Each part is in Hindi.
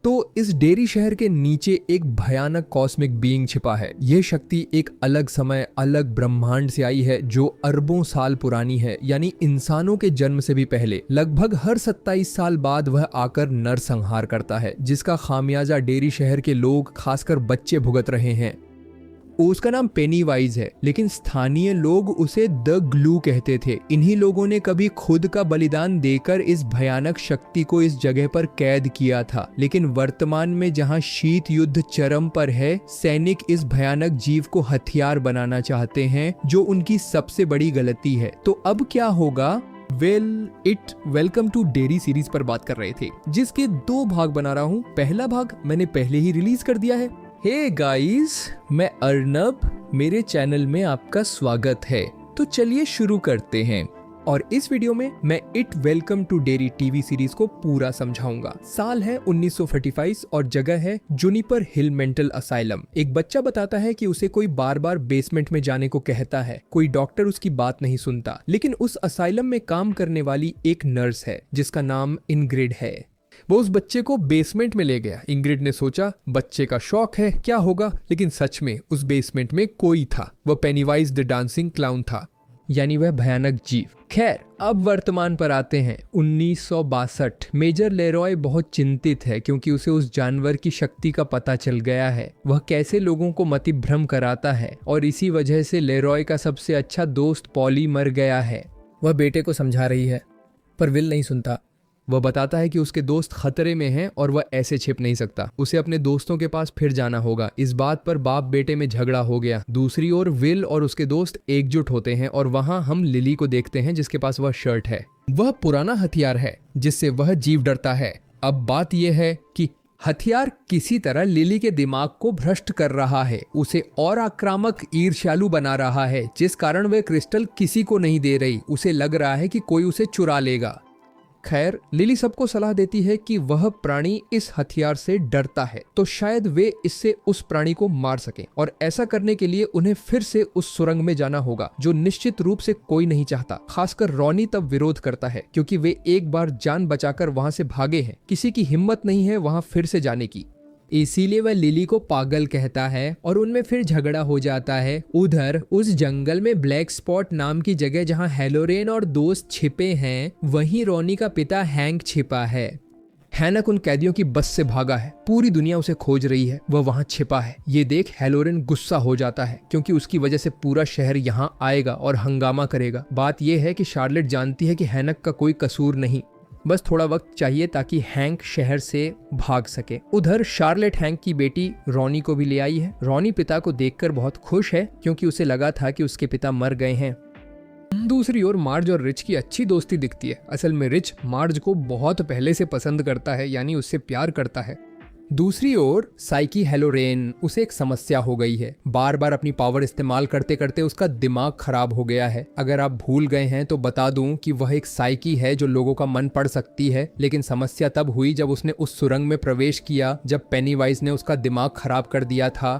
तो इस डेरी शहर के नीचे एक भयानक कॉस्मिक बीइंग छिपा है। यह शक्ति एक अलग समय, अलग ब्रह्मांड से आई है जो अरबों साल पुरानी है, यानी इंसानों के जन्म से भी पहले। लगभग हर 27 साल बाद वह आकर नरसंहार करता है, जिसका खामियाजा डेरी शहर के लोग, खासकर बच्चे, भुगत रहे हैं। उसका नाम पेनीवाइज है, लेकिन स्थानीय लोग उसे द ग्लू कहते थे। इन्हीं लोगों ने कभी खुद का बलिदान देकर इस भयानक शक्ति को इस जगह पर कैद किया था। लेकिन वर्तमान में जहां शीत युद्ध चरम पर है, सैनिक इस भयानक जीव को हथियार बनाना चाहते हैं, जो उनकी सबसे बड़ी गलती है। तो अब क्या होगा? वेलकम टू डेरी सीरीज पर बात कर रहे थे, जिसके 2 भाग बना रहा हूँ। पहला भाग मैंने पहले ही रिलीज कर दिया है। हे गाइस, मैं अर्नब, मेरे चैनल में आपका स्वागत है। तो चलिए शुरू करते हैं। और इस वीडियो में मैं It welcome to Derry TV series को पूरा समझाऊंगा। साल है 1945 और जगह है जुनिपर हिल मेंटल असाइलम। एक बच्चा बताता है कि उसे कोई बार बार बेसमेंट में जाने को कहता है। कोई डॉक्टर उसकी बात नहीं सुनता, लेकिन उस असाइलम में काम करने वाली एक नर्स है जिसका नाम इंग्रिड है। वो उस बच्चे को बेसमेंट में ले गया। इंग्रिड ने सोचा बच्चे का शौक है, क्या होगा, लेकिन सच में उस बेसमेंट में कोई था। वह पेनीवाइज द डांसिंग क्लाउन था, यानी वह भयानक जीव। खैर, अब वर्तमान पर आते हैं। 1962। मेजर लेरॉय बहुत चिंतित है क्योंकि उसे उस जानवर की शक्ति का पता चल गया है। वह कैसे लोगों को मतिभ्रम कराता है, और इसी वजह से लेरॉय का सबसे अच्छा दोस्त पॉली मर गया है। वह बेटे को समझा रही है, पर विल नहीं सुनता। वह बताता है कि उसके दोस्त खतरे में हैं और वह ऐसे छिप नहीं सकता। उसे अपने दोस्तों के पास फिर जाना होगा। इस बात पर बाप बेटे में झगड़ा हो गया। दूसरी ओर विल और उसके दोस्त एकजुट होते हैं और वहां हम लिली को देखते हैं, जिसके पास वह शर्ट है। वह पुराना हथियार है जिससे वह जीव डरता है। अब बात यह है कि हथियार किसी तरह लिली के दिमाग को भ्रष्ट कर रहा है, उसे और आक्रामक, ईर्ष्यालु बना रहा है, जिस कारण वह क्रिस्टल किसी को नहीं दे रही। उसे लग रहा है कि कोई उसे चुरा लेगा। खैर, लिली सबको सलाह देती है कि वह प्राणी इस हथियार से डरता है, तो शायद वे इससे उस प्राणी को मार सकें। और ऐसा करने के लिए उन्हें फिर से उस सुरंग में जाना होगा, जो निश्चित रूप से कोई नहीं चाहता। खासकर रॉनी तब विरोध करता है, क्योंकि वे एक बार जान बचाकर वहां से भागे हैं। किसी की हिम्मत नहीं है वहां फिर से जाने की। इसीलिए वह लिली को पागल कहता है और उनमें फिर झगड़ा हो जाता है। उधर उस जंगल में ब्लैक स्पॉट नाम की जगह जहां हेलोरेन और दोस्त छिपे हैं, वहीं रॉनी का पिता हैंक छिपा है। हैनक उन कैदियों की बस से भागा है। पूरी दुनिया उसे खोज रही है। वह वहां छिपा है। ये देख हेलोरेन गुस्सा हो जाता है, क्योंकि उसकी वजह से पूरा शहर यहां आएगा और हंगामा करेगा। बात यह है कि शार्लेट जानती है कि हैनक का कोई कसूर नहीं, बस थोड़ा वक्त चाहिए ताकि हैंक शहर से भाग सके। उधर शार्लेट हैंक की बेटी रॉनी को भी ले आई है। रॉनी पिता को देखकर बहुत खुश है, क्योंकि उसे लगा था कि उसके पिता मर गए हैं। दूसरी ओर मार्ज और रिच की अच्छी दोस्ती दिखती है। असल में रिच मार्ज को बहुत पहले से पसंद करता है, यानी उससे प्यार करता है। दूसरी ओर साइकी हेलोरेन, उसे एक समस्या हो गई है। बार बार अपनी पावर इस्तेमाल करते करते उसका दिमाग खराब हो गया है। अगर आप भूल गए हैं तो बता दूं कि वह एक साइकी है जो लोगों का मन पढ़ सकती है, लेकिन समस्या तब हुई जब उसने उस सुरंग में प्रवेश किया, जब पेनीवाइज ने उसका दिमाग खराब कर दिया था।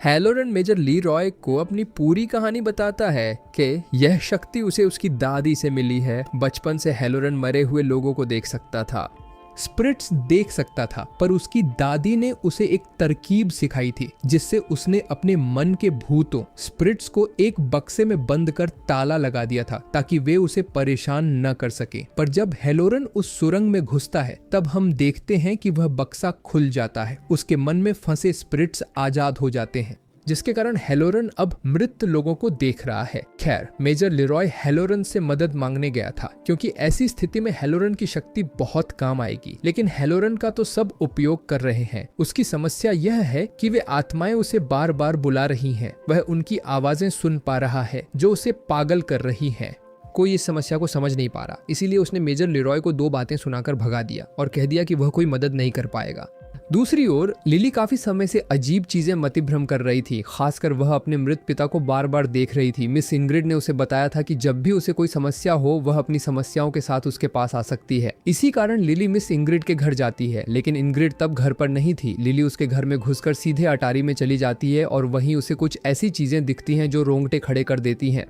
हेलोरेन मेजर ली रॉय को अपनी पूरी कहानी बताता है कि यह शक्ति उसे उसकी दादी से मिली है। बचपन से हेलोरेन मरे हुए लोगों को देख सकता था, स्पिरिट्स देख सकता था, पर उसकी दादी ने उसे एक तरकीब सिखाई थी, जिससे उसने अपने मन के भूतों, स्पिरिट्स को एक बक्से में बंद कर ताला लगा दिया था, ताकि वे उसे परेशान न कर सके। पर जब हेलोरेन उस सुरंग में घुसता है, तब हम देखते हैं कि वह बक्सा खुल जाता है। उसके मन में फंसे स्पिरिट्स आजाद हो जाते हैं, जिसके कारण हेलोरेन अब मृत लोगों को देख रहा है। खैर, मेजर लेरॉय हेलोरेन से मदद मांगने गया था, क्योंकि ऐसी स्थिति में हेलोरेन की शक्ति बहुत काम आएगी। लेकिन हेलोरेन का तो सब उपयोग कर रहे हैं। उसकी समस्या यह है कि वे आत्माएं उसे बार बार बुला रही हैं। वह उनकी आवाजें सुन पा रहा है, जो उसे पागल कर रही हैं। कोई इस समस्या को समझ नहीं पा रहा, इसीलिए उसने मेजर लेरॉय को 2 बातें सुनाकर भगा दिया और कह दिया कि वह कोई मदद नहीं कर पाएगा। दूसरी ओर लिली काफी समय से अजीब चीजें मतिभ्रम कर रही थी। खासकर वह अपने मृत पिता को बार बार देख रही थी। मिस इंग्रिड ने उसे बताया था कि जब भी उसे कोई समस्या हो, वह अपनी समस्याओं के साथ उसके पास आ सकती है। इसी कारण लिली मिस इंग्रिड के घर जाती है, लेकिन इंग्रिड तब घर पर नहीं थी। लिली उसके घर में घुसकर सीधे अटारी में चली जाती है और वहीं उसे कुछ ऐसी चीजें दिखती हैं जो रोंगटे खड़े कर देती हैं।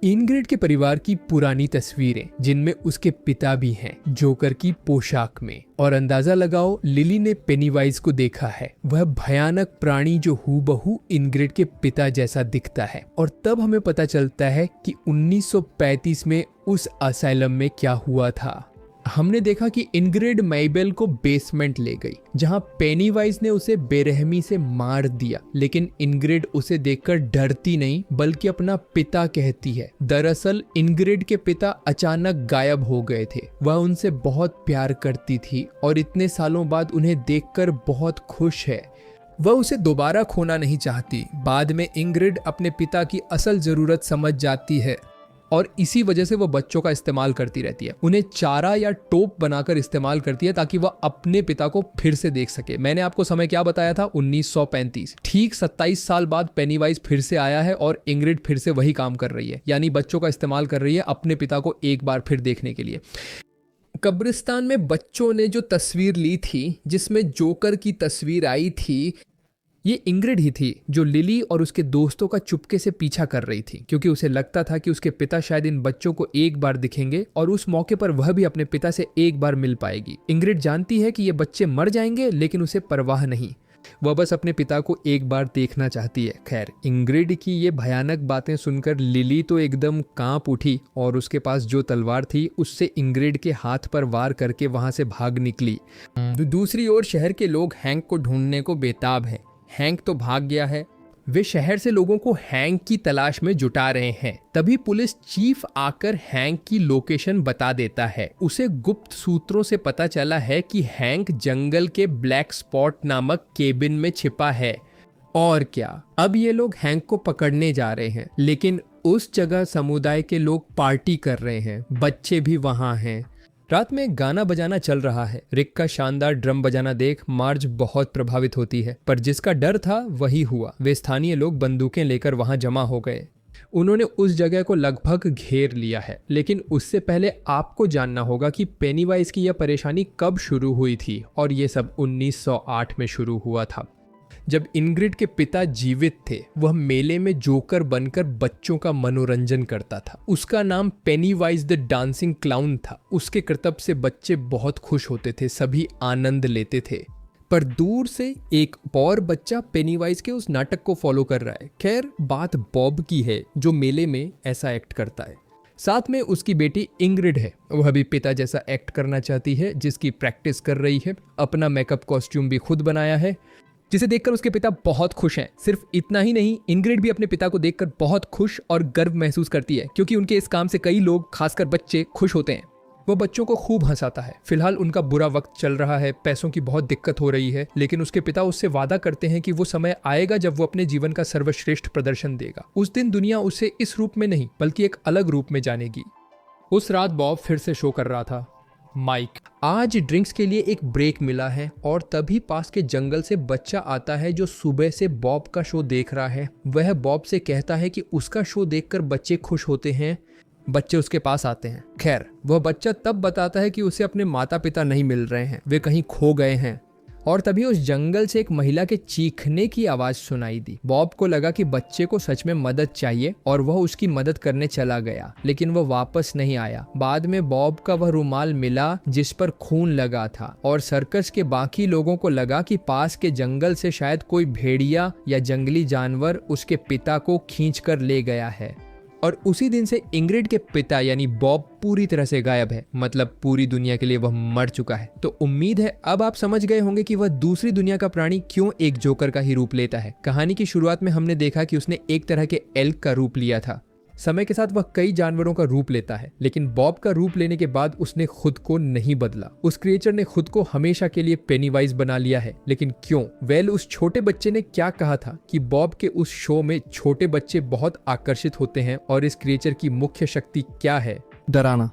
इनग्रिड के परिवार की पुरानी तस्वीरें जिनमें उसके पिता भी हैं जोकर की पोशाक में। और अंदाजा लगाओ, लिली ने पेनीवाइज को देखा है, वह भयानक प्राणी जो हूबहू इनग्रिड के पिता जैसा दिखता है। और तब हमें पता चलता है कि 1935 में उस असाइलम में क्या हुआ था। हमने देखा कि इनग्रिड मेबेल को बेसमेंट ले गई जहां पेनीवाइज ने उसे बेरहमी से मार दिया, लेकिन इनग्रिड उसे देखकर डरती नहीं बल्कि अपना पिता कहती है। दरअसल इनग्रिड के पिता अचानक गायब हो गए थे। वह उनसे बहुत प्यार करती थी और इतने सालों बाद उन्हें देखकर बहुत खुश है। वह उसे दोबारा खोना नहीं चाहती। बाद में इनग्रिड अपने पिता की असल जरूरत समझ जाती है और इसी वजह से वो बच्चों का इस्तेमाल करती रहती है। उन्हें चारा या टोप बनाकर इस्तेमाल करती है ताकि वह अपने पिता को फिर से देख सके। मैंने आपको समय क्या बताया था? 1935। ठीक 27 साल बाद पेनीवाइज फिर से आया है और इंग्रिड फिर से वही काम कर रही है, यानी बच्चों का इस्तेमाल कर रही है अपने पिता को एक बार फिर देखने के लिए। कब्रिस्तान में बच्चों ने जो तस्वीर ली थी जिसमें जोकर की तस्वीर आई थी, ये इंग्रिड ही थी जो लिली और उसके दोस्तों का चुपके से पीछा कर रही थी, क्योंकि उसे लगता था कि उसके पिता शायद इन बच्चों को एक बार दिखेंगे और उस मौके पर वह भी अपने पिता से एक बार मिल पाएगी। इंग्रिड जानती है कि ये बच्चे मर जाएंगे, लेकिन उसे परवाह नहीं, वह बस अपने पिता को एक बार देखना चाहती है। खैर, इंग्रिड की ये भयानक बातें सुनकर लिली तो एकदम कांप उठी और उसके पास जो तलवार थी उससे इंग्रिड के हाथ पर वार करके वहां से भाग निकली। दूसरी ओर शहर के लोग हैंक को ढूंढने को बेताब हैं। हैंक तो भाग गया है। वे शहर से लोगों को हैंक की तलाश में जुटा रहे हैं। तभी पुलिस चीफ आकर हैंक की लोकेशन बता देता है। उसे गुप्त सूत्रों से पता चला है कि हैंक जंगल के ब्लैक स्पॉट नामक केबिन में छिपा है। और क्या, अब ये लोग हैंक को पकड़ने जा रहे हैं, लेकिन उस जगह समुदाय के लोग पार्टी कर रहे हैं, बच्चे भी वहां हैं। रात में गाना बजाना चल रहा है। रिक का शानदार ड्रम बजाना देख मार्ज बहुत प्रभावित होती है, पर जिसका डर था वही हुआ। वे स्थानीय लोग बंदूकें लेकर वहां जमा हो गए। उन्होंने उस जगह को लगभग घेर लिया है, लेकिन उससे पहले आपको जानना होगा कि पेनीवाइज की यह परेशानी कब शुरू हुई थी। और ये सब 1908 में शुरू हुआ था, जब इंग्रिड के पिता जीवित थे। वह मेले में जोकर बनकर बच्चों का मनोरंजन करता था। उसका नाम पेनीवाइज द डांसिंग क्लाउन था। उसके करतब से बच्चे बहुत खुश होते थे, सभी आनंद लेते थे। पर दूर से एक और बच्चा पेनीवाइज के उस नाटक को फॉलो कर रहा है। खैर, बात बॉब की है जो मेले में ऐसा एक्ट करता है। साथ में उसकी बेटी इंग्रिड है, वह भी पिता जैसा एक्ट करना चाहती है, जिसकी प्रैक्टिस कर रही है। अपना मेकअप कॉस्ट्यूम भी खुद बनाया है, जिसे देखकर उसके पिता बहुत खुश हैं। सिर्फ इतना ही नहीं, इंग्रिड भी अपने पिता को देखकर बहुत खुश और गर्व महसूस करती है, क्योंकि उनके इस काम से कई लोग, खासकर बच्चे, खुश होते हैं। वो बच्चों को खूब हंसाता है। फिलहाल उनका बुरा वक्त चल रहा है, पैसों की बहुत दिक्कत हो रही है, लेकिन उसके पिता उससे वादा करते हैं कि वो समय आएगा जब वो अपने जीवन का सर्वश्रेष्ठ प्रदर्शन देगा। उस दिन दुनिया उसे इस रूप में नहीं बल्कि एक अलग रूप में जानेगी। उस रात बॉब फिर से शो कर रहा था। माइक, आज ड्रिंक्स के लिए एक ब्रेक मिला है और तभी पास के जंगल से बच्चा आता है जो सुबह से बॉब का शो देख रहा है। वह बॉब से कहता है कि उसका शो देखकर बच्चे खुश होते हैं। बच्चे उसके पास आते हैं। खैर, वह बच्चा तब बताता है कि उसे अपने माता पिता नहीं मिल रहे हैं, वे कहीं खो गए हैं। और तभी उस जंगल से एक महिला के चीखने की आवाज सुनाई दी। बॉब को लगा कि बच्चे को सच में मदद चाहिए और वह उसकी मदद करने चला गया, लेकिन वह वापस नहीं आया। बाद में बॉब का वह रुमाल मिला जिस पर खून लगा था और सर्कस के बाकी लोगों को लगा कि पास के जंगल से शायद कोई भेड़िया या जंगली जानवर उसके पिता को खींच कर ले गया है। और उसी दिन से इंग्रिड के पिता यानी बॉब पूरी तरह से गायब है, मतलब पूरी दुनिया के लिए वह मर चुका है। तो उम्मीद है अब आप समझ गए होंगे कि वह दूसरी दुनिया का प्राणी क्यों एक जोकर का ही रूप लेता है। कहानी की शुरुआत में हमने देखा कि उसने एक तरह के एल्क का रूप लिया था। समय के साथ वह कई जानवरों का रूप लेता है, लेकिन बॉब का रूप लेने के बाद उसने खुद को नहीं बदला। उस क्रिएचर ने खुद को हमेशा के लिए पेनीवाइज बना लिया है। लेकिन क्यों? वेल, उस छोटे बच्चे ने क्या कहा था कि बॉब के उस शो में छोटे बच्चे बहुत आकर्षित होते हैं और इस क्रिएचर की मुख्य शक्ति क्या है? डराना।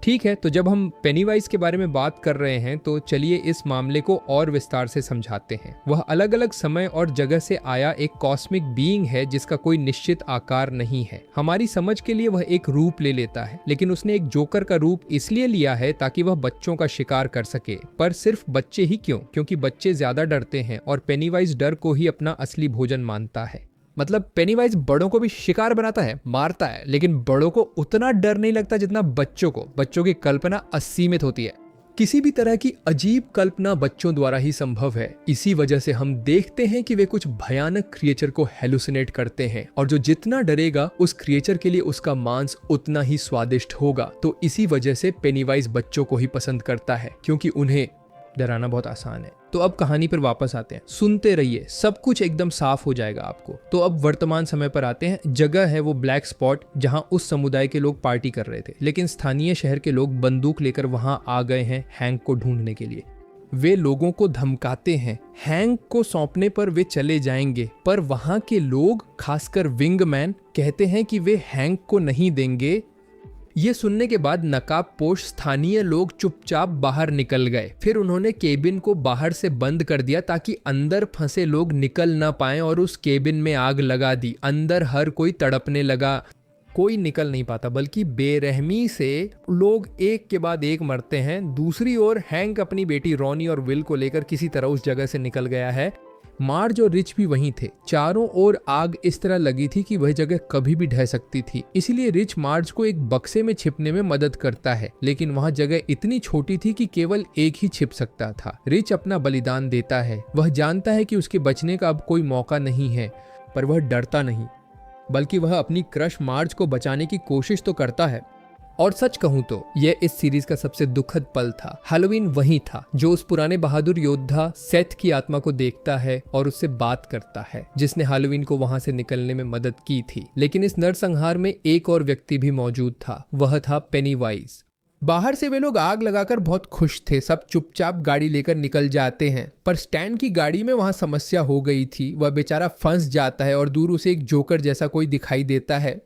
ठीक है, तो जब हम पेनीवाइज के बारे में बात कर रहे हैं तो चलिए इस मामले को और विस्तार से समझाते हैं। वह अलग अलग समय और जगह से आया एक कॉस्मिक बीइंग है जिसका कोई निश्चित आकार नहीं है। हमारी समझ के लिए वह एक रूप ले लेता है, लेकिन उसने एक जोकर का रूप इसलिए लिया है ताकि वह बच्चों का शिकार कर सके। पर सिर्फ बच्चे ही क्यों? क्योंकि बच्चे ज्यादा डरते हैं और पेनीवाइज डर को ही अपना असली भोजन मानता है। मतलब पेनीवाइज बड़ों को भी शिकार बनाता है, मारता है, लेकिन बड़ों को उतना डर नहीं लगता जितना बच्चों को। बच्चों की कल्पना असीमित होती है। किसी भी तरह की अजीब कल्पना बच्चों द्वारा ही संभव है। इसी वजह से हम देखते हैं कि वे कुछ भयानक क्रिएचर को हेलुसिनेट करते हैं, और जो जितना डरेगा उस क्रिएचर के लिए उसका मांस उतना ही स्वादिष्ट होगा। तो इसी वजह से पेनीवाइज बच्चों को ही पसंद करता है, क्योंकि उन्हें डराना बहुत आसान है। तो अब कहानी पर वापस आते हैं, सुनते रहिए, सब कुछ एकदम साफ हो जाएगा आपको। तो अब वर्तमान समय पर आते हैं। जगह है वो ब्लैक स्पॉट जहां उस समुदाय के लोग पार्टी कर रहे थे, लेकिन स्थानीय शहर के लोग बंदूक लेकर वहां आ गए हैं हैंक को ढूंढने के लिए। वे लोगों को धमकाते हैं, हैंक को सौंपने पर वे चले जाएंगे, पर वहां के लोग, खासकर विंगमैन, कहते हैं कि वे हैंक को नहीं देंगे। ये सुनने के बाद नकाबपोश स्थानीय लोग चुपचाप बाहर निकल गए। फिर उन्होंने केबिन को बाहर से बंद कर दिया ताकि अंदर फंसे लोग निकल ना पाएं, और उस केबिन में आग लगा दी। अंदर हर कोई तड़पने लगा, कोई निकल नहीं पाता, बल्कि बेरहमी से लोग एक के बाद एक मरते हैं। दूसरी ओर हैंक अपनी बेटी रॉनी और विल को लेकर किसी तरह उस जगह से निकल गया है। मार्ज और रिच भी वहीं थे। चारों ओर आग इस तरह लगी थी कि वह जगह कभी भी ढह सकती थी। इसीलिए रिच मार्ज को एक बक्से में छिपने में मदद करता है, लेकिन वहां जगह इतनी छोटी थी कि केवल एक ही छिप सकता था। रिच अपना बलिदान देता है। वह जानता है कि उसके बचने का अब कोई मौका नहीं है, पर वह डरता नहीं, बल्कि वह अपनी क्रश मार्ज को बचाने की कोशिश तो करता है। और सच कहूं तो यह इस सीरीज का सबसे दुखद पल था। हैलोवीन वही था जो उस पुराने बहादुर योद्धा सेथ की आत्मा को देखता है और उससे बात करता है, जिसने हैलोवीन को वहां से निकलने में मदद की थी। लेकिन इस नरसंहार में एक और व्यक्ति भी मौजूद था, वह था पेनीवाइज। बाहर से वे लोग आग लगाकर बहुत खुश थे। सब चुपचाप गाड़ी लेकर निकल जाते हैं, पर स्टैन की गाड़ी में वहां समस्या हो गई थी। वह बेचारा फंस जाता है और दूर उसे एक जोकर जैसा कोई दिखाई देता है,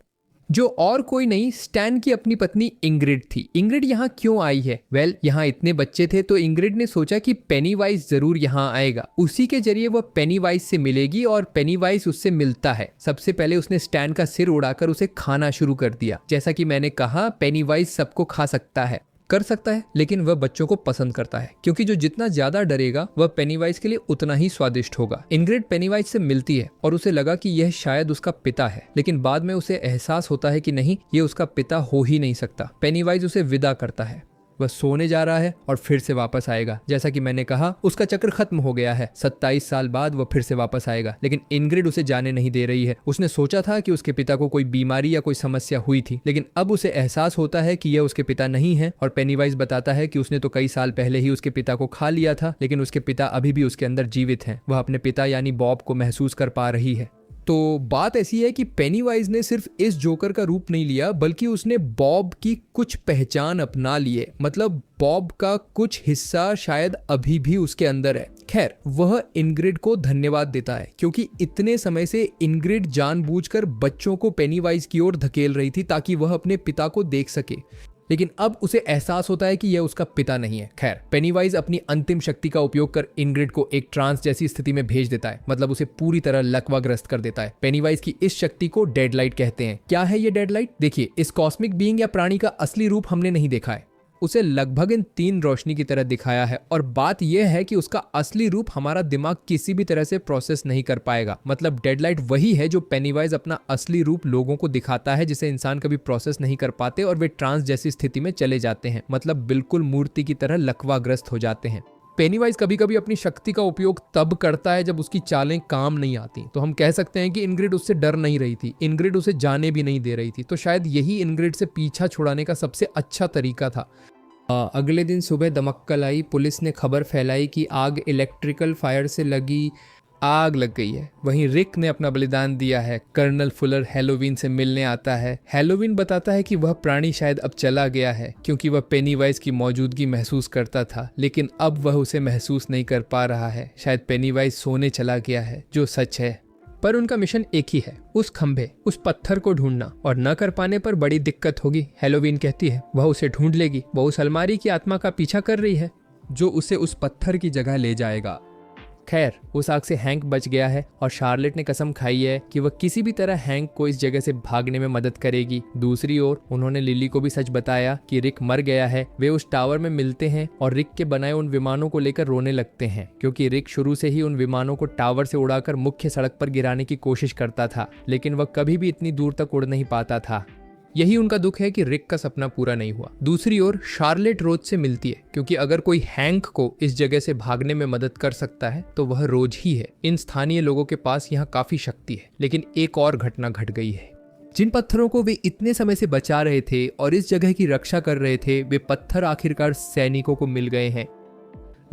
जो और कोई नहीं, स्टैन की अपनी पत्नी इंग्रिड थी। इंग्रिड यहाँ क्यों आई है? यहाँ इतने बच्चे थे तो इंग्रिड ने सोचा कि पेनीवाइज जरूर यहाँ आएगा। उसी के जरिए वह पेनीवाइज से मिलेगी और पेनीवाइज उससे मिलता है। सबसे पहले उसने स्टैन का सिर उड़ाकर उसे खाना शुरू कर दिया। जैसा कि मैंने कहा, पेनीवाइज सबको खा सकता है, लेकिन वह बच्चों को पसंद करता है, क्योंकि जो जितना ज्यादा डरेगा वह पेनीवाइज के लिए उतना ही स्वादिष्ट होगा। इंग्रिड पेनीवाइज से मिलती है और उसे लगा कि यह शायद उसका पिता है, लेकिन बाद में उसे एहसास होता है कि नहीं, ये उसका पिता हो ही नहीं सकता। पेनीवाइज उसे विदा करता है। वह सोने जा रहा है और फिर से वापस आएगा। जैसा कि मैंने कहा, उसका चक्र खत्म हो गया है। 27 साल बाद वह फिर से वापस आएगा, लेकिन इंग्रिड उसे जाने नहीं दे रही है। उसने सोचा था कि उसके पिता को कोई बीमारी या कोई समस्या हुई थी, लेकिन अब उसे एहसास होता है कि यह उसके पिता नहीं है। और पेनीवाइज बताता है कि उसने तो कई साल पहले ही उसके पिता को खा लिया था, लेकिन उसके पिता अभी भी उसके अंदर जीवित हैं। वह अपने पिता यानी बॉब को महसूस कर पा रही है। तो बात ऐसी है कि पेनीवाइज ने सिर्फ इस जोकर का रूप नहीं लिया, बल्कि उसने बॉब की कुछ पहचान अपना लिए। मतलब बॉब का कुछ हिस्सा शायद अभी भी उसके अंदर है। खैर, वह इंग्रिड को धन्यवाद देता है, क्योंकि इतने समय से इंग्रिड जानबूझकर बच्चों को पेनीवाइज की ओर धकेल रही थी ताकि वह अपने पिता को देख सके। लेकिन अब उसे एहसास होता है कि यह उसका पिता नहीं है। खैर, पेनीवाइज अपनी अंतिम शक्ति का उपयोग कर इंग्रिड को एक ट्रांस जैसी स्थिति में भेज देता है। मतलब उसे पूरी तरह लकवाग्रस्त कर देता है। पेनीवाइज की इस शक्ति को डेडलाइट कहते हैं। क्या है ये डेडलाइट? देखिए, इस कॉस्मिक बीइंग या प्राणी का असली रूप हमने नहीं देखा है। उसे लगभग इन 3 रोशनी की तरह दिखाया है, और बात यह है कि उसका असली रूप हमारा दिमाग किसी भी तरह से प्रोसेस नहीं कर पाएगा। मतलब डेडलाइट वही है जो पेनीवाइज अपना असली रूप लोगों को दिखाता है, जिसे इंसान कभी प्रोसेस नहीं कर पाते और वे ट्रांस जैसी स्थिति में चले जाते हैं। मतलब बिल्कुल मूर्ति की तरह लकवाग्रस्त हो जाते हैं। पेनीवाइज कभी कभी अपनी शक्ति का उपयोग तब करता है जब उसकी चालें काम नहीं आती। तो हम कह सकते हैं कि इंग्रिड उससे डर नहीं रही थी, इंग्रिड उसे जाने भी नहीं दे रही थी। तो शायद यही इंग्रिड से पीछा छुड़ाने का सबसे अच्छा तरीका था। अगले दिन सुबह दमक्कल आई। पुलिस ने खबर फैलाई कि आग इलेक्ट्रिकल फायर से लगी आग लग गई है। वहीं रिक ने अपना बलिदान दिया है। कर्नल फुलर हैलोवीन से मिलने आता है। हैलोवीन बताता है कि वह प्राणी शायद अब चला गया है, क्योंकि वह पेनीवाइज की मौजूदगी महसूस करता था, लेकिन अब वह उसे महसूस नहीं कर पा रहा है। शायद पेनीवाइज सोने चला गया है, जो सच है। पर उनका मिशन एक ही है, उस खंभे, उस पत्थर को ढूंढना, और न कर पाने पर बड़ी दिक्कत होगी। हैलोवीन कहती है वह उसे ढूंढ लेगी। वह उस अलमारी की आत्मा का पीछा कर रही है, जो उसे उस पत्थर की जगह ले जाएगा। खैर उस आग से हैंक बच गया है और शार्लेट ने कसम खाई है कि वह किसी भी तरह हैंक को इस जगह से भागने में मदद करेगी। दूसरी ओर उन्होंने लिली को भी सच बताया कि रिक मर गया है। वे उस टावर में मिलते हैं और रिक के बनाए उन विमानों को लेकर रोने लगते हैं, क्योंकि रिक शुरू से ही उन विमानों को टावर से उड़ाकर मुख्य सड़क पर गिराने की कोशिश करता था, लेकिन वह कभी भी इतनी दूर तक उड़ नहीं पाता था। यही उनका दुख है कि रिक का सपना पूरा नहीं हुआ। दूसरी ओर शार्लेट रोज से मिलती है, क्योंकि अगर कोई हैंक को इस जगह से भागने में मदद कर सकता है तो वह रोज ही है। इन स्थानीय लोगों के पास यहाँ काफी शक्ति है। लेकिन एक और घटना घट गई है। जिन पत्थरों को वे इतने समय से बचा रहे थे और इस जगह की रक्षा कर रहे थे, वे पत्थर आखिरकार सैनिकों को मिल गए हैं।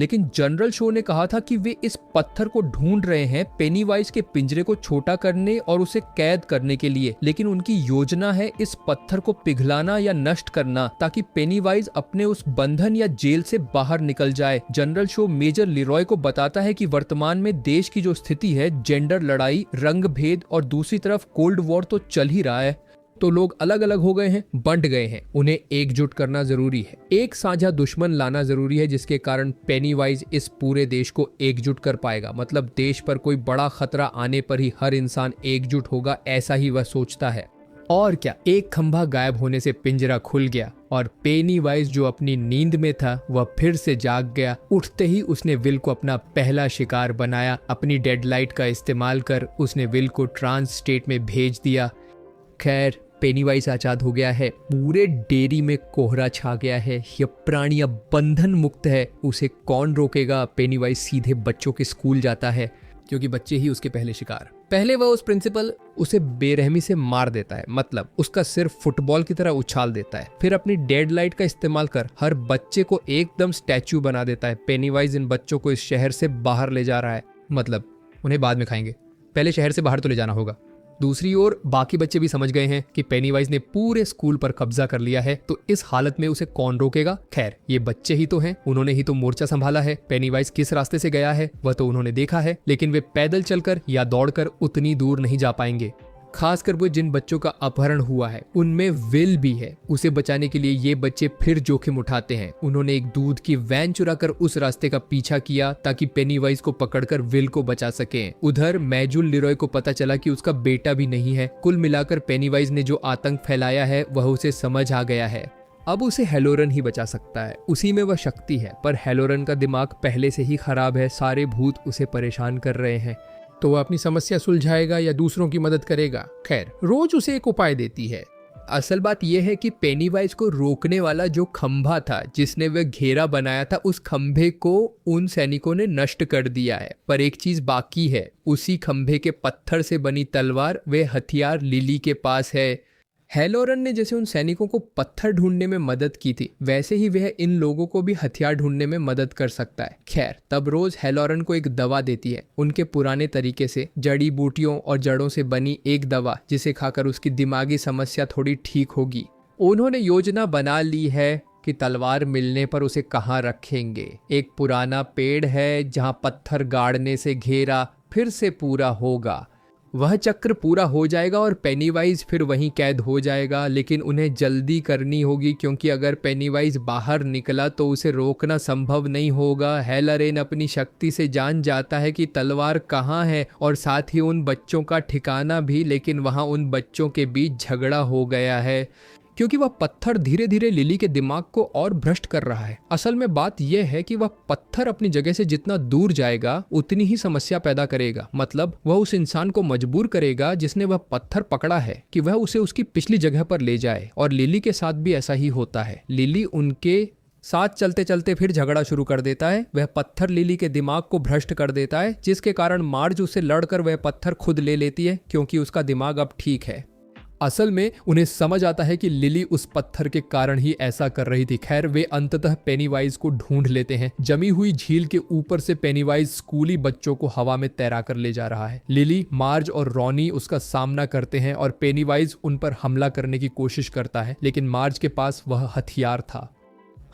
लेकिन जनरल शो ने कहा था कि वे इस पत्थर को ढूंढ रहे हैं पेनीवाइज के पिंजरे को छोटा करने और उसे कैद करने के लिए। लेकिन उनकी योजना है इस पत्थर को पिघलाना या नष्ट करना, ताकि पेनीवाइज अपने उस बंधन या जेल से बाहर निकल जाए। जनरल शो मेजर लिरॉय को बताता है कि वर्तमान में देश की जो स्थिति है, जेंडर लड़ाई, रंग भेद और दूसरी तरफ कोल्ड वॉर तो चल ही रहा है, तो लोग अलग अलग हो गए हैं, बंट गए हैं। उन्हें एकजुट करना जरूरी है, एक साझा दुश्मन लाना जरूरी है, जिसके कारण पेनीवाइज इस पूरे देश को एकजुट कर पाएगा। मतलब देश पर कोई बड़ा खतरा आने पर ही हर इंसान एकजुट होगा, ऐसा ही वह सोचता है। और क्या, एक खंभा गायब होने से पिंजरा खुल गया और पेनीवाइज जो अपनी नींद में था वह फिर से जाग गया। उठते ही उसने विल को अपना पहला शिकार बनाया। अपनी डेडलाइट का इस्तेमाल कर उसने विल को ट्रांस स्टेट में भेज दिया। खैर पेनीवाइज आजाद हो गया है। पूरे डेयरी में कोहरा छा गया है। यह प्राणी अब बंधन मुक्त है। उसे कौन रोकेगा? पेनीवाइज सीधे बच्चों के स्कूल जाता है, क्योंकि बच्चे ही उसके पहले शिकार। पहले वह उस प्रिंसिपल उसे बेरहमी से मार देता है, मतलब उसका सिर फुटबॉल की तरह उछाल देता है। फिर अपनी डेडलाइट का इस्तेमाल कर हर बच्चे को एकदम स्टैच्यू बना देता है। पेनीवाइज इन बच्चों को इस शहर से बाहर ले जा रहा है, मतलब उन्हें बाद में खाएंगे, पहले शहर से बाहर तो ले जाना होगा। दूसरी ओर बाकी बच्चे भी समझ गए हैं कि पेनीवाइज ने पूरे स्कूल पर कब्जा कर लिया है, तो इस हालत में उसे कौन रोकेगा? खैर ये बच्चे ही तो हैं, उन्होंने ही तो मोर्चा संभाला है। पेनीवाइज किस रास्ते से गया है वह तो उन्होंने देखा है, लेकिन वे पैदल चलकर या दौड़कर उतनी दूर नहीं जा पाएंगे। खासकर वो जिन बच्चों का अपहरण हुआ है उनमें विल भी है। उसे बचाने के लिए ये बच्चे फिर जोखिम उठाते हैं। उन्होंने एक दूध की वैन चुराकर उस रास्ते का पीछा किया ताकि पेनीवाइज को पकड़कर विल को बचा सकें। उधर मेजुल लिरॉय को पता चला कि उसका बेटा भी नहीं है। कुल मिलाकर पेनीवाइज ने जो आतंक फैलाया है वह उसे समझ आ गया है। अब उसे हेलोरन ही बचा सकता है, उसी में वह शक्ति है। पर हेलोरन का दिमाग पहले से ही खराब है, सारे भूत उसे परेशान कर रहे हैं। तो वह अपनी समस्या सुलझाएगा या दूसरों की मदद करेगा? खैर रोज उसे एक उपाय देती है। असल बात यह है कि पेनीवाइज को रोकने वाला जो खंभा था जिसने वह घेरा बनाया था, उस खंभे को उन सैनिकों ने नष्ट कर दिया है। पर एक चीज बाकी है, उसी खंभे के पत्थर से बनी तलवार, वे हथियार लिली के पास है। हेलोरन ने जैसे उन सैनिकों को पत्थर ढूंढने में मदद की थी, वैसे ही वह इन लोगों को भी हथियार ढूंढने में मदद कर सकता है। खैर तब रोज हेलोरन को एक दवा देती है, उनके पुराने तरीके से जड़ी बूटियों और जड़ों से बनी एक दवा, जिसे खाकर उसकी दिमागी समस्या थोड़ी ठीक होगी। उन्होंने योजना बना ली है कि तलवार मिलने पर उसे कहाँ रखेंगे। एक पुराना पेड़ है जहाँ पत्थर गाड़ने से घेरा फिर से पूरा होगा। वह चक्र पूरा हो जाएगा और पेनीवाइज फिर वहीं कैद हो जाएगा। लेकिन उन्हें जल्दी करनी होगी, क्योंकि अगर पेनीवाइज बाहर निकला तो उसे रोकना संभव नहीं होगा। हेलोरन अपनी शक्ति से जान जाता है कि तलवार कहाँ है और साथ ही उन बच्चों का ठिकाना भी। लेकिन वहाँ उन बच्चों के बीच झगड़ा हो गया है, क्योंकि वह पत्थर धीरे धीरे लिली के दिमाग को और भ्रष्ट कर रहा है। असल में बात यह है कि वह पत्थर अपनी जगह से जितना दूर जाएगा उतनी ही समस्या पैदा करेगा। मतलब वह उस इंसान को मजबूर करेगा जिसने वह पत्थर पकड़ा है कि वह उसे उसकी पिछली जगह पर ले जाए। और लिली के साथ भी ऐसा ही होता है। लिली उनके साथ चलते चलते फिर झगड़ा शुरू कर देता है। वह पत्थर लिली के दिमाग को भ्रष्ट कर देता है, जिसके कारण मार्ज उसे लड़कर वह पत्थर खुद ले लेती है, क्योंकि उसका दिमाग अब ठीक है। असल में उन्हें समझ आता है कि लिली उस पत्थर के कारण ही ऐसा कर रही थी। खैर वे अंततः पेनीवाइज को ढूंढ लेते हैं। जमी हुई झील के ऊपर से पेनीवाइज स्कूली बच्चों को हवा में तैरा कर ले जा रहा है। लिली, मार्ज और रॉनी उसका सामना करते हैं और पेनीवाइज उन पर हमला करने की कोशिश करता है, लेकिन मार्ज के पास वह हथियार था।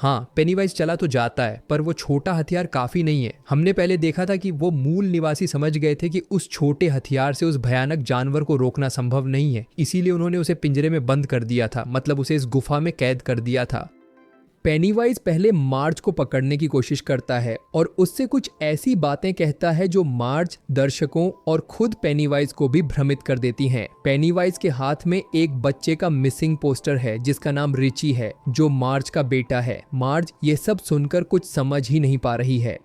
हाँ, पेनीवाइज चला तो जाता है, पर वो छोटा हथियार काफी नहीं है। हमने पहले देखा था कि वो मूल निवासी समझ गए थे कि उस छोटे हथियार से उस भयानक जानवर को रोकना संभव नहीं है, इसीलिए उन्होंने उसे पिंजरे में बंद कर दिया था, मतलब उसे इस गुफा में कैद कर दिया था। पेनीवाइज पहले मार्ज को पकड़ने की कोशिश करता है और उससे कुछ ऐसी बातें कहता है जो मार्ज, दर्शकों और खुद पेनीवाइज को भी भ्रमित कर देती हैं। पेनीवाइज के हाथ में एक बच्चे का मिसिंग पोस्टर है जिसका नाम रिची है, जो मार्ज का बेटा है। मार्ज ये सब सुनकर कुछ समझ ही नहीं पा रही है।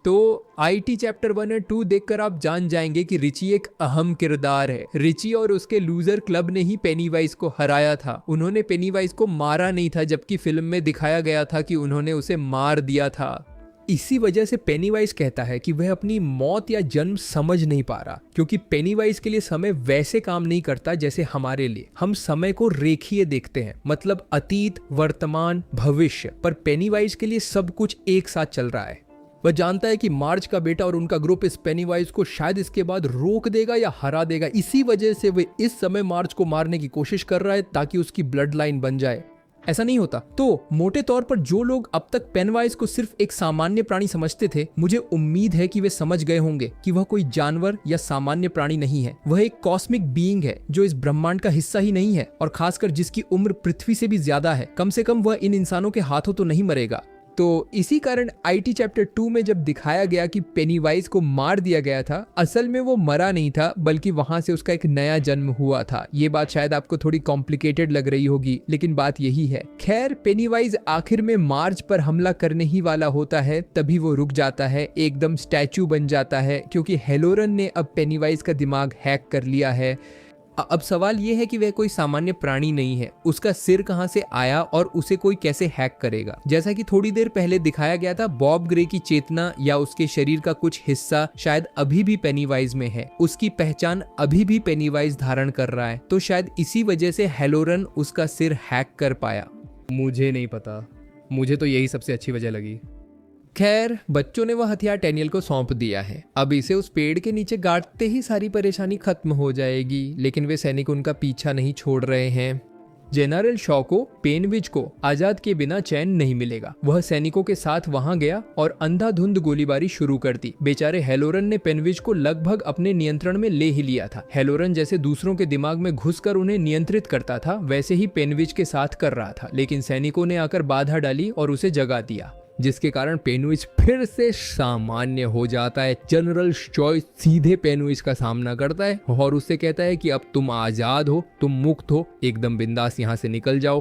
तो IT चैप्टर 1 और 2 देखकर आप जान जाएंगे कि रिची एक अहम किरदार है। रिची और उसके लूजर क्लब ने ही पेनीवाइज को हराया था। उन्होंने पेनीवाइज को मारा नहीं था, जबकि फिल्म में दिखाया गया था कि उन्होंने उसे मार दिया था। इसी वजह से पेनीवाइज कहता है कि वह अपनी मौत या जन्म समझ नहीं पा रहा, क्योंकि पेनीवाइज के लिए समय वैसे काम नहीं करता जैसे हमारे लिए। हम समय को रेखीय देखते हैं, मतलब अतीत, वर्तमान, भविष्य, पर पेनीवाइज के लिए सब कुछ एक साथ चल रहा है। वह जानता है कि मार्ज का बेटा और उनका ग्रुप इस पेनीवाइज को शायद इसके बाद रोक देगा या हरा देगा। इसी वजह से वह इस समय मार्ज को मारने की कोशिश कर रहा है ताकि उसकी ब्लड लाइन बन जाए। ऐसा नहीं होता तो मोटे तौर पर जो लोग अब तक पेनवाइज को सिर्फ एक सामान्य प्राणी समझते थे, मुझे उम्मीद है कि वे समझ गए होंगे कि वह कोई जानवर या सामान्य प्राणी नहीं है। वह एक कॉस्मिक बीइंग है जो इस ब्रह्मांड का हिस्सा ही नहीं है, और खासकर जिसकी उम्र पृथ्वी से भी ज्यादा है। कम से कम वह इन इंसानों के हाथों तो नहीं मरेगा। तो इसी कारण IT चैप्टर 2 में जब दिखाया गया कि पेनीवाइज को मार दिया गया था, असल में वो मरा नहीं था, बल्कि वहां से उसका एक नया जन्म हुआ था। ये बात शायद आपको थोड़ी कॉम्प्लिकेटेड लग रही होगी, लेकिन बात यही है। खैर, पेनीवाइज आखिर में मार्ज पर हमला करने ही वाला होता है, तभी वो रुक जाता है, एकदम स्टैचू बन जाता है, क्योंकि हेलोरन ने अब पेनीवाइज का दिमाग हैक कर लिया है। अब सवाल यह है कि वह कोई सामान्य प्राणी नहीं है। उसका सिर कहां से आया और उसे कोई कैसे हैक करेगा? जैसा कि थोड़ी देर पहले दिखाया गया था, बॉब ग्रे की चेतना या उसके शरीर का कुछ हिस्सा शायद अभी भी पेनीवाइज में है। उसकी पहचान अभी भी पेनीवाइज धारण कर रहा है, तो शायद इसी वजह से हेलोरन उसका सिर हैक कर पाया। मुझे नहीं पता, मुझे तो यही सबसे अच्छी वजह लगी। खैर, बच्चों ने वह हथियार डैनियल को सौंप दिया है। अब इसे उस पेड़ के नीचे गाड़ते ही सारी परेशानी खत्म हो जाएगी, लेकिन वे सैनिक उनका पीछा नहीं छोड़ रहे हैं। जनरल शॉ को पेनविज को आजाद के बिना चैन नहीं मिलेगा। वह सैनिकों के साथ वहां गया और अंधाधुंध गोलीबारी शुरू कर दी। बेचारे हेलोरन ने पेनविज को लगभग अपने नियंत्रण में ले ही लिया था। हेलोरन जैसे दूसरों के दिमाग में घुसकर उन्हें नियंत्रित करता था, वैसे ही पेनविज के साथ कर रहा था, लेकिन सैनिकों ने आकर बाधा डाली और उसे जगा दिया, जिसके कारण पेनविज फिर से सामान्य हो जाता है। जनरल शॉ सीधे पेनविज का सामना करता है और उससे कहता है कि अब तुम आजाद हो, तुम मुक्त हो, एकदम बिंदास यहाँ से निकल जाओ।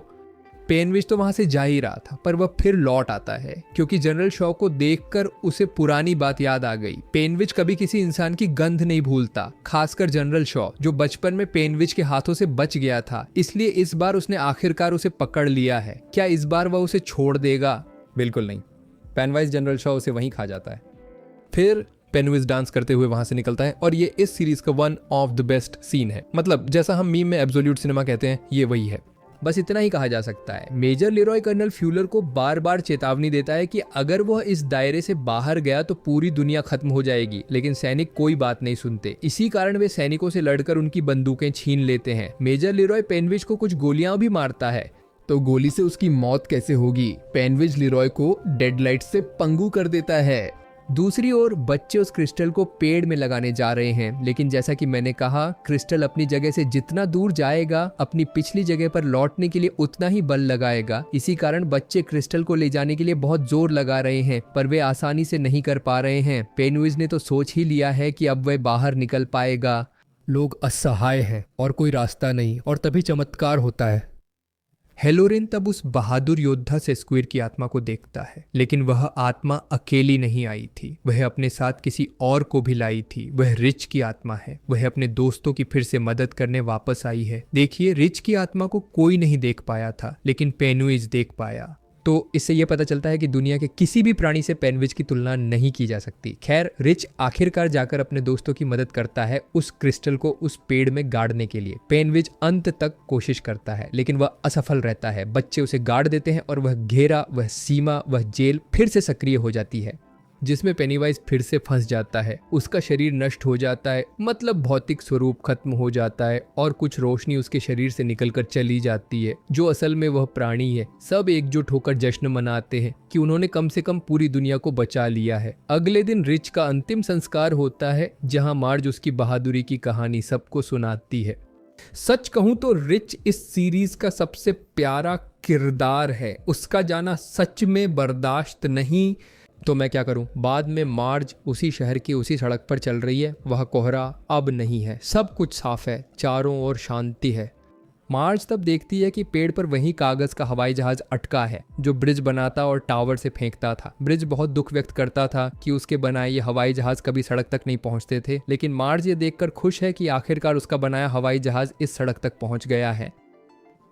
पेनविज तो वहां से जा ही रहा था, पर वह फिर लौट आता है, क्योंकि जनरल शॉ को देखकर उसे पुरानी बात याद आ गई। पेनविज कभी किसी इंसान की गंध नहीं भूलता, खासकर जनरल शॉ, जो बचपन में पेनविज के हाथों से बच गया था। इसलिए इस बार उसने आखिरकार उसे पकड़ लिया है। क्या इस बार वह उसे छोड़ देगा? बिल्कुल नहीं। पेनवाइज जनरल शॉ उसे वहीं खा जाता है। फिर पेनविज डांस करते हुए वहां से निकलता है, और ये इस सीरीज का one of the best scene है। मतलब जैसा हम मीम में एब्सोल्यूट सिनेमा कहते हैं, ये वही है। बस इतना ही कहा जा सकता है। मेजर लेरॉय कर्नल फ्यूलर को बार बार चेतावनी देता है कि अगर वह इस दायरे से बाहर गया तो पूरी दुनिया खत्म हो जाएगी, लेकिन सैनिक कोई बात नहीं सुनते। इसी कारण वे सैनिकों से लड़कर उनकी बंदूकें छीन लेते हैं। मेजर लेरॉय पेनविज को कुछ गोलियां भी मारता है। तो गोली से उसकी मौत कैसे होगी? पेनविज लेरॉय को डेडलाइट से पंगु कर देता है। दूसरी ओर बच्चे उस क्रिस्टल को पेड़ में लगाने जा रहे हैं, लेकिन जैसा कि मैंने कहा, क्रिस्टल अपनी जगह से जितना दूर जाएगा, अपनी पिछली जगह पर लौटने के लिए उतना ही बल लगाएगा। इसी कारण बच्चे क्रिस्टल को ले जाने के लिए बहुत जोर लगा रहे हैं, पर वे आसानी से नहीं कर पा रहे हैं। पेनविज ने तो सोच ही लिया है कि अब वह बाहर निकल पाएगा। लोग असहाय हैं और कोई रास्ता नहीं, और तभी चमत्कार होता है। हेलोरिन तब उस बहादुर योद्धा से स्क्विर की आत्मा को देखता है, लेकिन वह आत्मा अकेली नहीं आई थी। वह अपने साथ किसी और को भी लाई थी। वह रिच की आत्मा है। वह अपने दोस्तों की फिर से मदद करने वापस आई है। देखिए, रिच की आत्मा को कोई नहीं देख पाया था, लेकिन पेनविज देख पाया। तो इससे यह पता चलता है कि दुनिया के किसी भी प्राणी से पेनविज की तुलना नहीं की जा सकती। खैर, रिच आखिरकार जाकर अपने दोस्तों की मदद करता है उस क्रिस्टल को उस पेड़ में गाड़ने के लिए। पेनविज अंत तक कोशिश करता है, लेकिन वह असफल रहता है। बच्चे उसे गाड़ देते हैं और वह घेरा, वह सीमा, वह जेल फिर से सक्रिय हो जाती है, जिसमें पेनीवाइज फिर से फंस जाता है। उसका शरीर नष्ट हो जाता है, मतलब भौतिक स्वरूप खत्म हो जाता है, और कुछ रोशनी उसके शरीर से निकलकर चली जाती है, जो असल में वह प्राणी है। सब एकजुट होकर जश्न मनाते हैं कि उन्होंने कम से कम पूरी दुनिया को बचा लिया है। अगले दिन रिच का अंतिम संस्कार होता है, जहां मार्ज उसकी बहादुरी की कहानी सबको सुनाती है। सच कहूं तो रिच इस सीरीज का सबसे प्यारा किरदार है। उसका जाना सच में बर्दाश्त नहीं। तो मैं क्या करूं। बाद में मार्ज उसी शहर की उसी सड़क पर चल रही है। वह कोहरा अब नहीं है, सब कुछ साफ है, चारों ओर शांति है। मार्ज तब देखती है कि पेड़ पर वही कागज का हवाई जहाज अटका है जो ब्रिज बनाता और टावर से फेंकता था। ब्रिज बहुत दुख व्यक्त करता था कि उसके बनाए ये हवाई जहाज कभी सड़क तक नहीं पहुंचते थे, लेकिन मार्ज ये देखकर खुश है कि आखिरकार उसका बनाया हवाई जहाज इस सड़क तक पहुंच गया है।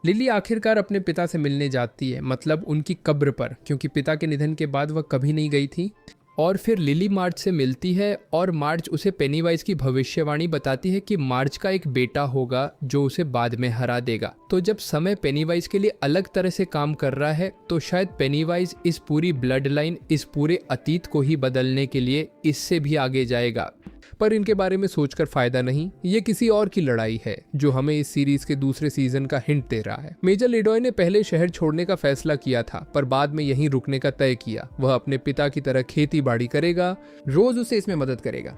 लिली आखिरकार अपने पिता से मिलने जाती है, मतलब उनकी कब्र पर, क्योंकि पिता के निधन के बाद वह कभी नहीं गई थी। और फिर लिली मार्ज से मिलती है और मार्ज उसे पेनीवाइज की भविष्यवाणी बताती है कि मार्ज का एक बेटा होगा जो उसे बाद में हरा देगा। तो जब समय पेनीवाइज के लिए अलग तरह से काम कर रहा है तो शायद पेनीवाइज इस पूरी ब्लड लाइन, इस पूरे अतीत को ही बदलने के लिए इससे भी आगे जाएगा। पर इनके बारे में सोचकर फायदा नहीं, ये किसी और की लड़ाई है जो हमें इस सीरीज के दूसरे सीजन का हिंट दे रहा है। मेजर लेडॉय ने पहले शहर छोड़ने का फैसला किया था, पर बाद में यहीं रुकने का तय किया। वह अपने पिता की तरह खेती बाड़ी करेगा, रोज उसे इसमें मदद करेगा।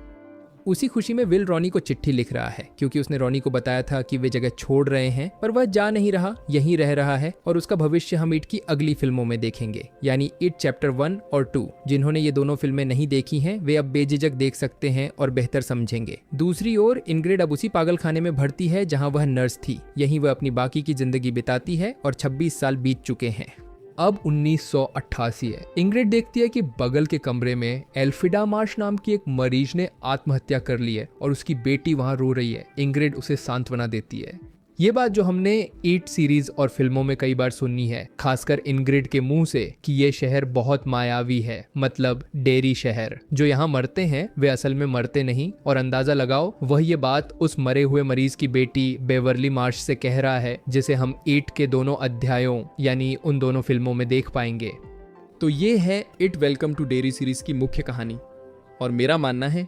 उसी खुशी में विल रॉनी को चिट्ठी लिख रहा है, क्योंकि उसने रॉनी को बताया था कि वे जगह छोड़ रहे हैं, पर वह जा नहीं रहा, यहीं रह रहा है। और उसका भविष्य हम इट की अगली फिल्मों में देखेंगे, यानी इट चैप्टर 1 और 2। जिन्होंने ये दोनों फिल्में नहीं देखी हैं वे अब बेझिझक देख सकते हैं और बेहतर समझेंगे। दूसरी ओर इंग्रिड अब उसी पागलखाने में भर्ती है जहां वह नर्स थी। यहीं वह अपनी बाकी की जिंदगी बिताती है और 26 साल बीत चुके हैं। अब 1988 है। इंग्रिड देखती है कि बगल के कमरे में एल्फिडा मार्श नाम की एक मरीज ने आत्महत्या कर ली है और उसकी बेटी वहां रो रही है। इंग्रिड उसे सांत्वना देती है। ये बात जो हमने इट सीरीज और फिल्मों में कई बार सुनी है, खासकर इंग्रिड के मुंह से, कि ये शहर बहुत मायावी है, मतलब डेरी शहर। जो यहाँ मरते हैं वे असल में मरते नहीं। और अंदाजा लगाओ, वह ये बात उस मरे हुए मरीज की बेटी बेवर्ली मार्श से कह रहा है, जिसे हम इट के दोनों अध्यायों यानी उन दोनों फिल्मों में देख पाएंगे। तो ये है It welcome to Derry series की मुख्य कहानी। और मेरा मानना है